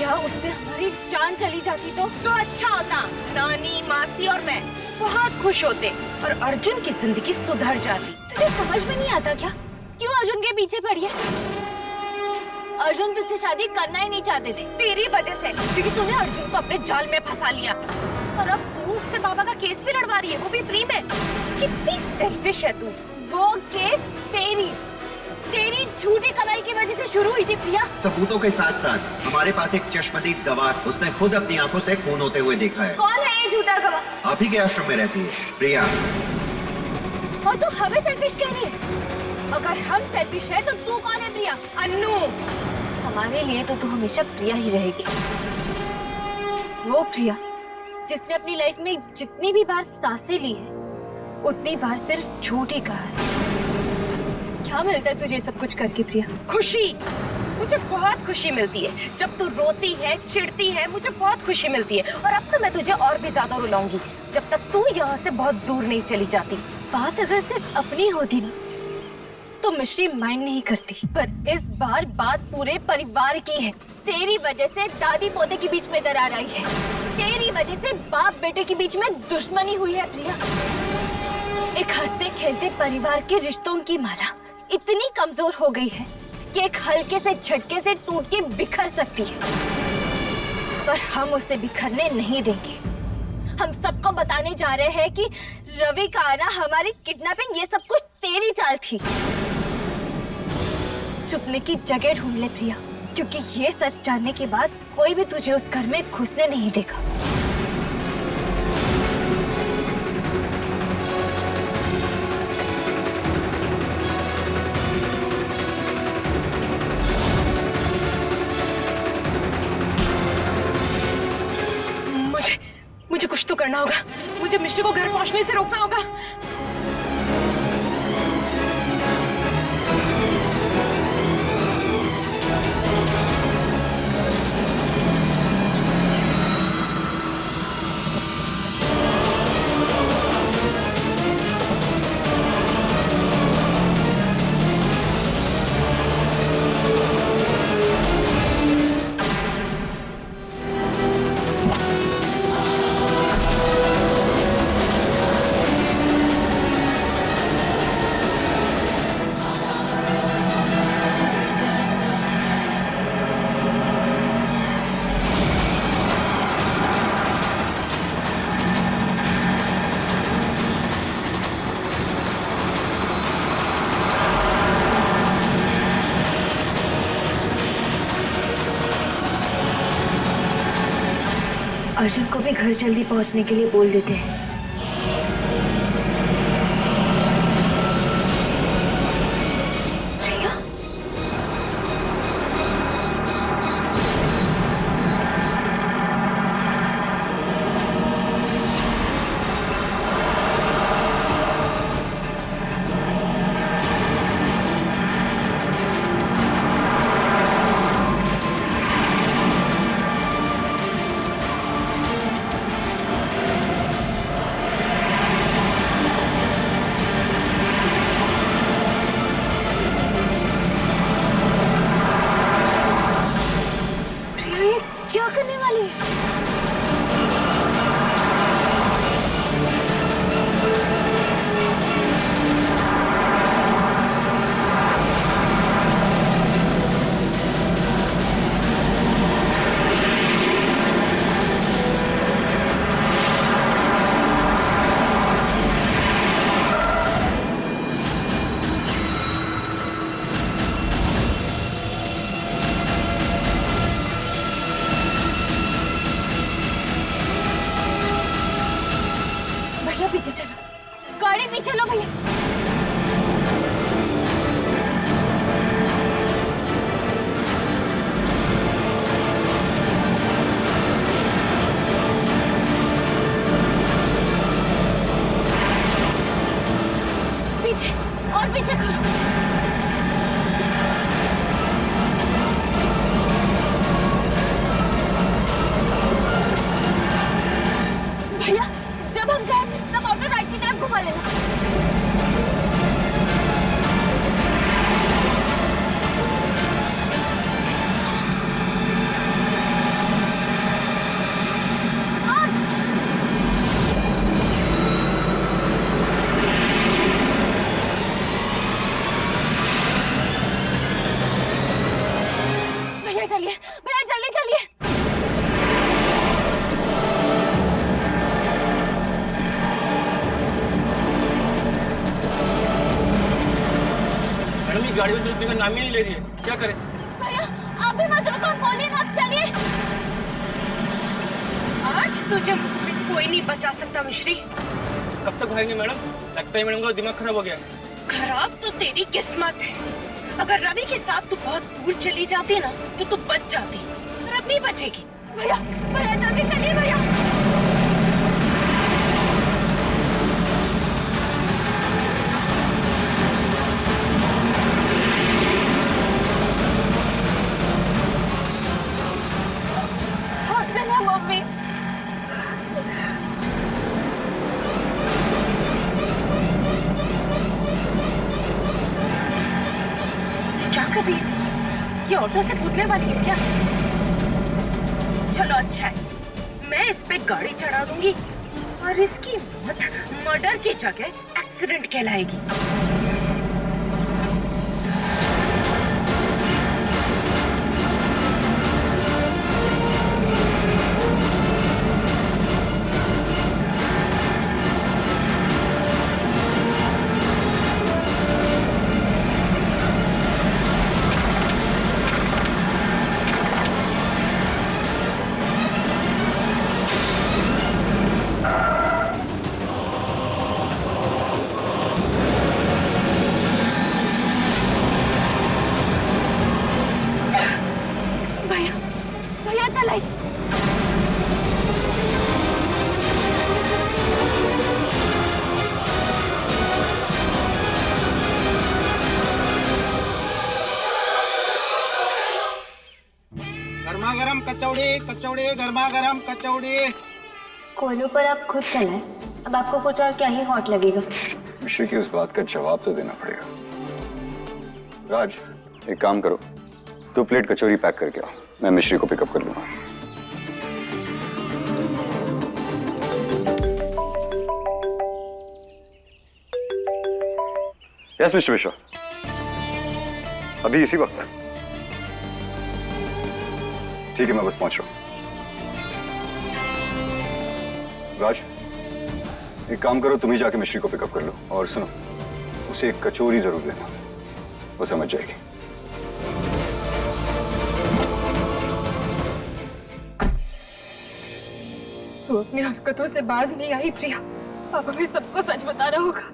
क्या उसमें हमारी जान चली जाती तो अच्छा होता। नानी, मासी और मैं बहुत खुश होते और अर्जुन की जिंदगी सुधर जाती। तुझे समझ में नहीं आता क्या? क्यों अर्जुन के पीछे पड़ी है? अर्जुन तुझसे शादी करना ही नहीं चाहते थे। तेरी वजह से, क्योंकि तूने अर्जुन को अपने जाल में फंसा लिया। और अब तू उससे बाबा का केस भी लड़वा रही है, वो भी फ्री में। कितनी सेल्फिश है तू। वो केस तेरी झूठी कमाई की वजह से शुरू हुई थी प्रिया। सबूतों के साथ साथ हमारे पास एक चश्मदीद गवाह, उसने खुद अपनी आंखों से खून होते हुए देखा है। कौन है ये झूठा गवाह? आप ही के आश्रम में रहती है प्रिया। और तू हमें सेल्फिश कह रही है? अगर हम सेल्फिश है तो तू कौन है प्रिया? अन्नू, हमारे लिए तो तू हमेशा प्रिया ही रहेगी। वो प्रिया जिसने अपनी लाइफ में जितनी भी बार सांसें ली है उतनी बार सिर्फ झूठ ही कहा है। क्या मिलता है तुझे सब कुछ करके प्रिया? खुशी। मुझे बहुत खुशी मिलती है जब तू रोती है, चिढ़ती है, मुझे बहुत खुशी मिलती है। और अब तो मैं तुझे और भी ज्यादा रुलाऊंगी जब तक तू यहाँ से बहुत दूर नहीं चली जाती। बात अगर सिर्फ अपनी होती ना तो मिश्री माइंड नहीं करती, पर इस बार बात पूरे परिवार की है। तेरी वजह से दादी पोते के बीच में दरार आई है। तेरी वजह से बाप बेटे के बीच में दुश्मनी हुई है प्रिया। एक हंसते खेलते परिवार के रिश्तों की माला इतनी कमजोर हो गई है कि एक हल्के से झटके से टूट के बिखर सकती है, पर हम उसे बिखरने नहीं देंगे। हम सबको बताने जा रहे हैं कि रवि का आना, हमारी किडनैपिंग, ये सब कुछ तेरी चाल थी। छुपने की जगह ढूंढ ले प्रिया, क्योंकि ये सच जानने के बाद कोई भी तुझे उस घर में घुसने नहीं देगा। मुझे कुछ तो करना होगा। मुझे मिश्री को घर पहुंचने से रोकना होगा। अर्जुन को भी घर जल्दी पहुंचने के लिए बोल देते हैं। प्रिया, क्या करने वाली है? भैया पीछे चलो, गाड़ी पीछे लो भैया। पीछे और पीछे करो। भैया जब हम गए तब ऑटो राइट की तरफ घुमा लेना। गाड़ी में रुकने का नाम ही नहीं ले रही है, क्या करें? भैया आप भी मत रुको, बोलिए ना, चलिए। आज तुझे मुझसे कोई नहीं बचा सकता मिश्री। कब तक भागेंगे मैडम? लगता है मैडम का दिमाग खराब हो गया। खराब तो तेरी किस्मत है। अगर रवि के साथ तू बहुत दूर चली जाती ना तो तू बच जाती, पर अब नहीं बचेगी। भैया भैया जल्दी चलिए भैया। मम्मी क्या कर रही है? ये ऑटो से कूदने वाली है क्या? चलो अच्छा है, मैं इस पे गाड़ी चढ़ा दूंगी और इसकी मौत मर्डर की जगह एक्सीडेंट कहलाएगी। भैया चलाई। गर्मा गर्म कचौड़ी, कचौड़ी गर्मा गर्म कचौड़ी। कोयलों पर आप खुद चलाएं, अब आपको कुछ और क्या ही हॉट लगेगा। मिश्री की उस बात का जवाब तो देना पड़ेगा। राज, एक काम करो, 2 प्लेट कचौरी पैक करके आओ, मैं मिश्री को पिकअप कर लूंगा। यस मिस्टर मिश्रा, अभी इसी वक्त। ठीक है, मैं बस पहुंच रहा हूं। राज, एक काम करो, तुम ही जाके मिश्री को पिकअप कर लो, और सुनो, उसे एक कचौरी जरूर देना, वो समझ जाएगी। तू अपनी हरकतों से बाज नहीं आई प्रिया, अब हमें सबको सच बताना होगा।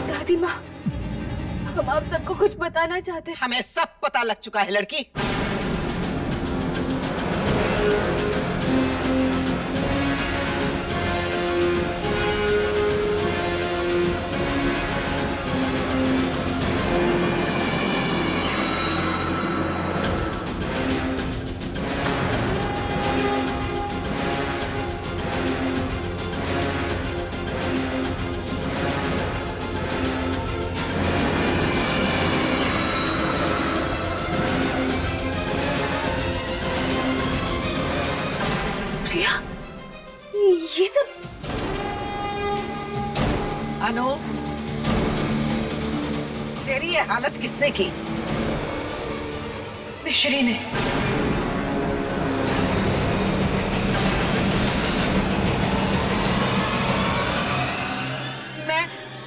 दादी माँ, हम आप सबको कुछ बताना चाहते हैं। हमें सब पता लग चुका है लड़की। प्रिया, ये सब अनु, तेरी ये हालत किसने की? मिश्री ने।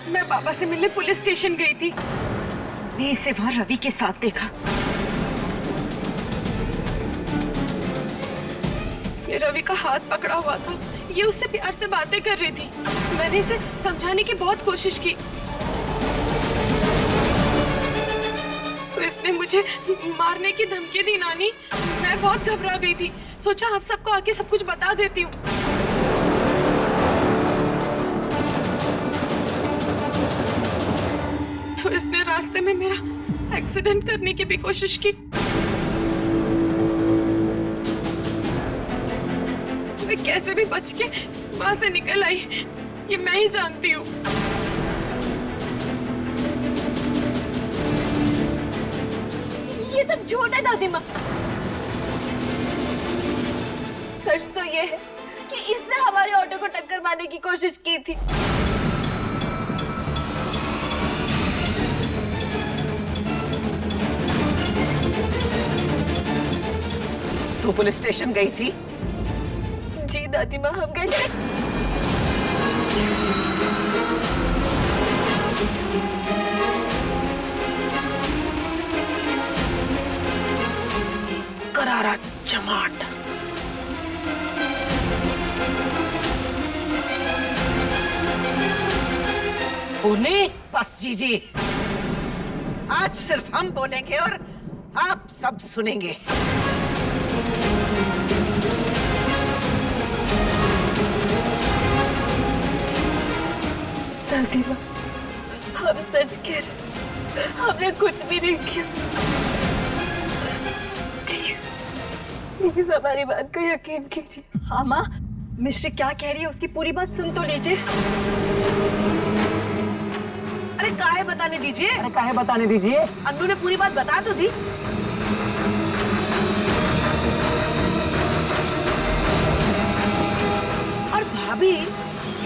मैं बाबा से मिलने पुलिस स्टेशन गई थी। मैंने इसे वहां रवि के साथ देखा। उसने रवि का हाथ पकड़ा हुआ था, ये उससे प्यार से बातें कर रही थी। मैंने इसे समझाने की बहुत कोशिश की, तो इसने मुझे मारने की धमकी दी। नानी, मैं बहुत घबरा गई थी, सोचा आप सबको आके सब कुछ बता देती हूँ। तो इसने रास्ते में मेरा एक्सीडेंट करने की भी कोशिश की। मैं कैसे भी बच के वहां से निकल आई, ये मैं ही जानती हूँ। ये सब झूठ है दादी माँ। सच तो ये है कि इसने हमारे ऑटो को टक्कर मारने की कोशिश की थी। तू पुलिस स्टेशन गई थी? जी दादी माँ, हम गए थे। पूर्णी, बस जीजी, आज सिर्फ हम बोलेंगे और आप सब सुनेंगे। दादी माँ, हम सच कह रहे, हमने कुछ भी नहीं किया। प्लीज प्लीज हमारी बात का यकीन कीजिए। हाँ माँ, मिश्री क्या कह रही है उसकी पूरी बात सुन तो लीजिए। अरे काहे बताने दीजिए। अरे काहे बताने दीजिए। अन्नू ने पूरी बात बता तो दी। और भाभी,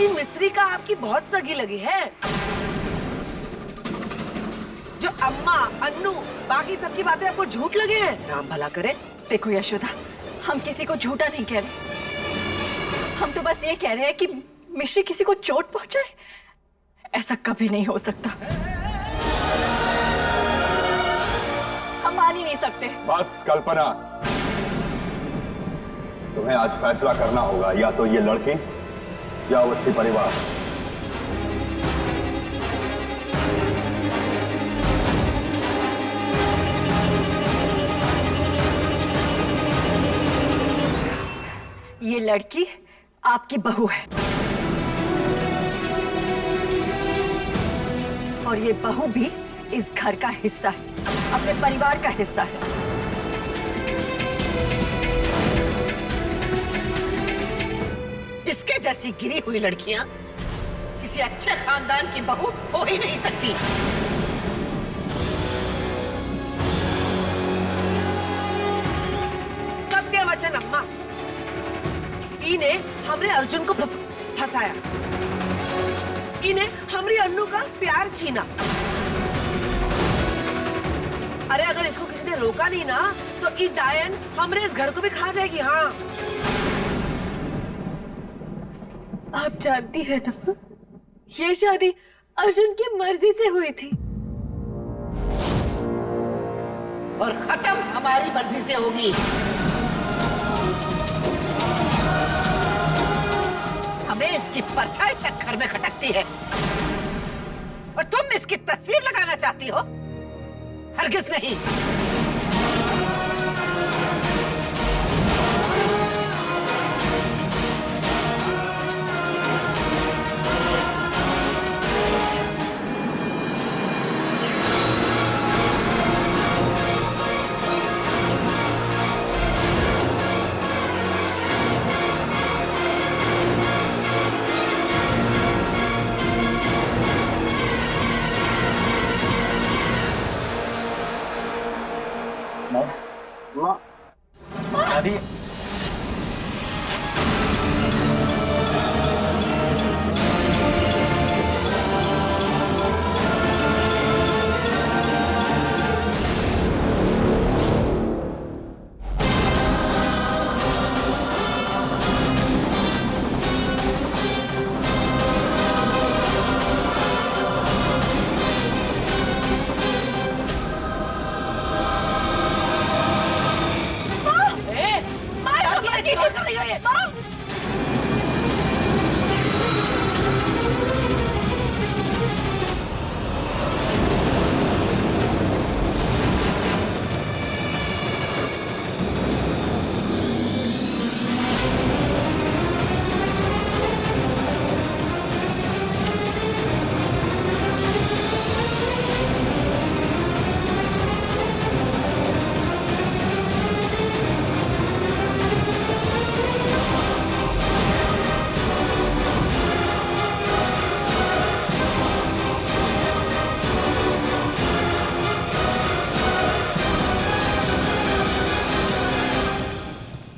ये मिश्री का आपकी बहुत सगी लगी है। जो अम्मा, अन्नू, बाकी सबकी बातें आपको झूठ लगे हैं। राम भला करे। देखो यशोदा, हम किसी को झूठा नहीं कह रहे, हम तो बस ये कह रहे हैं कि मिश्री किसी को चोट पहुंचाए, ऐसा कभी नहीं हो सकता। हम मान ही नहीं सकते। बस कल्पना, तुम्हें आज फैसला करना होगा, या तो ये लड़की या उसकी परिवार। ये लड़की आपकी बहू है और ये बहू भी इस घर का हिस्सा है, अपने परिवार का हिस्सा है। इसके जैसी गिरी हुई लड़कियां किसी अच्छे खानदान की बहू हो ही नहीं सकती। सत्य वचन अम्मा, इने हमरे अर्जुन को फंसाया, इने हमरी अन्नू का प्यार छीना। अरे अगर इसको किसी ने रोका नहीं ना, तो ई डायन हमरे इस घर को भी खा जाएगी। हाँ, आप जानती है ना, ये शादी अर्जुन की मर्जी से हुई थी और खत्म हमारी मर्जी से होगी। हमें इसकी परछाई तक घर में खटकती है और तुम इसकी तस्वीर लगाना चाहती हो? हरगिज नहीं। दादी,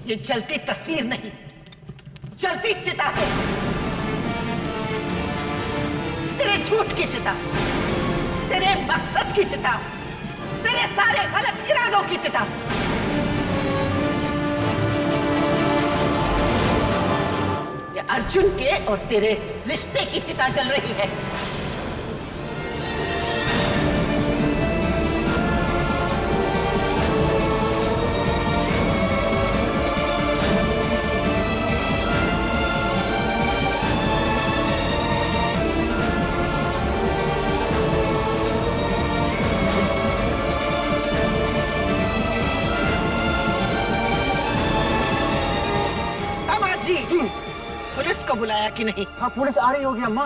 ये जलती तस्वीर नहीं, जलती चिता है। तेरे झूठ की चिता, तेरे मकसद की चिता, तेरे सारे गलत इरादों की चिता। ये अर्जुन के और तेरे रिश्ते की चिता जल रही है। आया कि नहीं? हाँ पुलिस आ रही होगी अम्मा।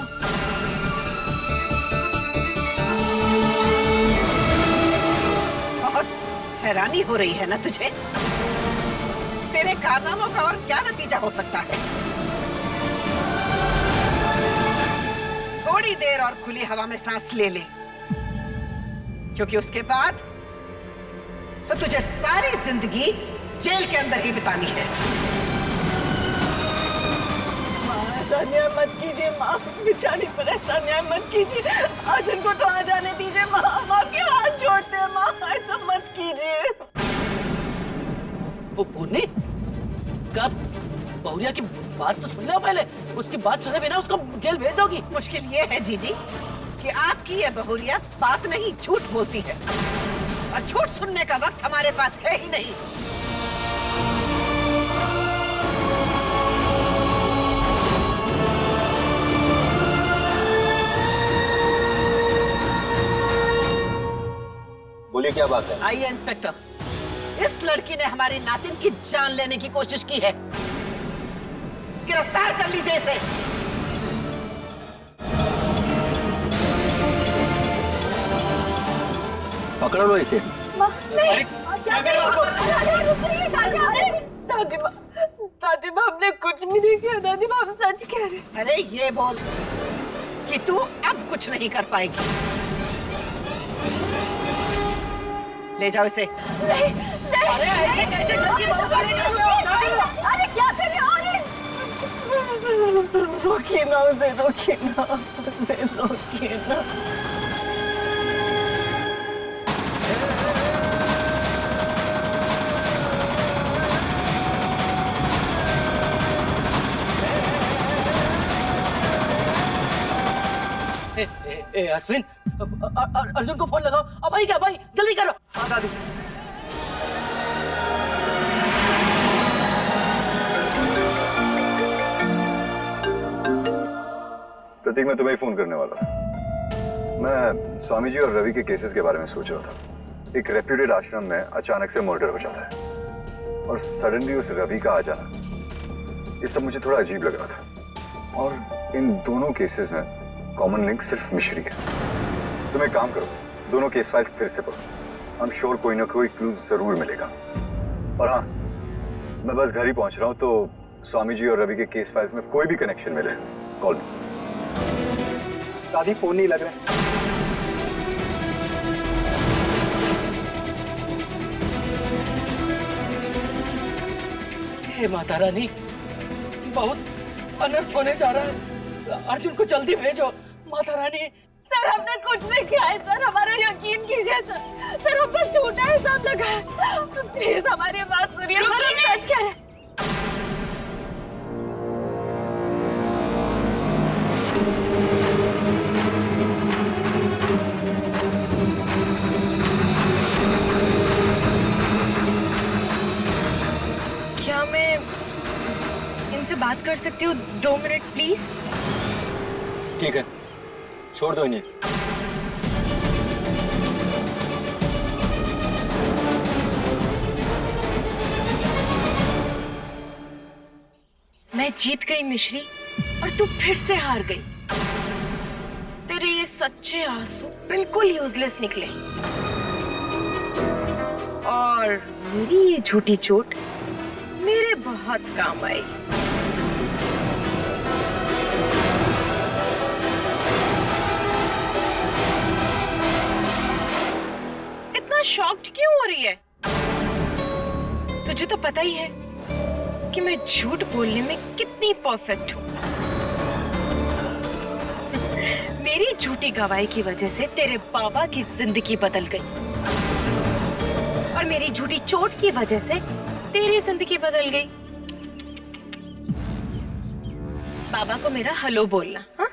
बहुत हैरानी हो रही है ना तुझे? तेरे कारनामों का और क्या नतीजा हो सकता है? थोड़ी देर और खुली हवा में सांस ले ले, क्योंकि उसके बाद तो तुझे सारी जिंदगी जेल के अंदर ही बितानी है। माँ ऐसा अन्याय मत कीजिए माँ, बेचारी पर ऐसा अन्याय मत कीजिए। अर्जुन को तो आ जाने दीजिए माँ, माँ के हाथ जोड़ते हैं माँ, ऐसा मत कीजिए। वो पूर्णी, कब बहुरिया की बात तो सुन लो पहले, उसकी बात सुने बिना उसको जेल भेज दोगी? मुश्किल ये है जीजी कि आपकी ये बहुरिया बात नहीं झूठ बोलती है, और झूठ सुनने का वक्त हमारे पास है ही नहीं। बोलिए क्या बात है? आइए इंस्पेक्टर, इस लड़की ने हमारी नातिन की जान लेने की कोशिश की है, गिरफ्तार कर लीजिए इसे। पकड़ लो इसे। दादी माँ हमने कुछ भी नहीं किया, दादी माँ हम सच कह रहे। अरे ये बोल कि तू अब कुछ नहीं कर पाएगी। ले जाओ इसे। नहीं, नहीं, अरे क्या कर रहे हो? रोकिए ना उसे, रोकिए ना उसे, रोकिए ना। अश्विन, अर्जुन को फोन लगाओ। अब भाई क्या भाई, जल्दी करो। हाँ दादी। प्रतीक, मैं तुम्हें ही फोन करने वाला था। मैं स्वामी जी और रवि के केसेस के बारे में सोच रहा था। एक रेप्यूटेड आश्रम में अचानक से मर्डर हो जाता है और सडनली उस रवि का आ जाना, ये सब मुझे थोड़ा अजीब लग रहा था। और इन दोनों केसेस में कॉमन लिंक सिर्फ मिश्री है। तुम एक काम करो, दोनों केस फाइल्स फिर से पढ़ो। आई एम श्योर कोई ना कोई क्लू जरूर मिलेगा। और हाँ, मैं बस घर ही पहुंच रहा हूँ, तो स्वामी जी और रवि के केस फाइल्स में कोई भी कनेक्शन मिले, कॉल मी। दादी फोन नहीं लग रहा। हे माता रानी, बहुत अनर्थ होने जा रहा है। अर्जुन को जल्दी भेजो माता रानी। सर हमने कुछ नहीं किया है सर, हमारा यकीन कीजिए सर। सर हम पर झूठा इल्जाम लगा है, प्लीज हमारी बात सुनिए सर, हम सच कह रहे हैं। क्या मैं इनसे बात कर सकती हूँ 2 मिनट प्लीज? ठीक है, छोड़ दो इन्हें। मैं जीत गई मिश्री, और तू फिर से हार गई। तेरे ये सच्चे आंसू बिल्कुल यूजलेस निकले, और मेरी ये झूठी चोट मेरे बहुत काम आई। इतना शॉक्ड क्यों हो रही है? तुझे तो पता ही है कि मैं झूठ बोलने में कितनी परफेक्ट हूँ। मेरी झूठी गवाही की वजह से तेरे बाबा की जिंदगी बदल गई, और मेरी झूठी चोट की वजह से तेरी जिंदगी बदल गई। बाबा को मेरा हेलो बोलना। हाँ?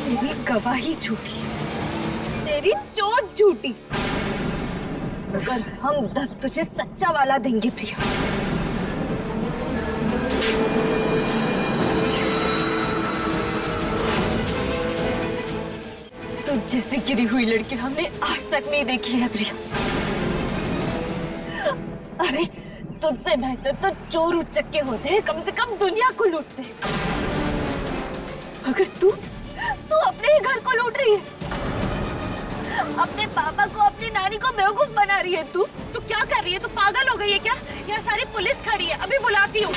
तेरी गवाही झूठी, तेरी चोट झूठी, मगर हम दर्द तुझे सच्चा वाला देंगे प्रिया। तो जैसी गिरी हुई लड़की हमने आज तक नहीं देखी है प्रिया। अरे तुझसे बेहतर तो चोर उचक्के होते हैं, कम से कम दुनिया को लूटते। अगर तू अपने ही घर को लूट रही है, अपने पापा को, अपनी नानी को बेवकूफ बना रही है। तू क्या कर रही है? तू पागल हो गई है क्या? यहाँ सारी पुलिस खड़ी है, अभी बुलाती हूँ।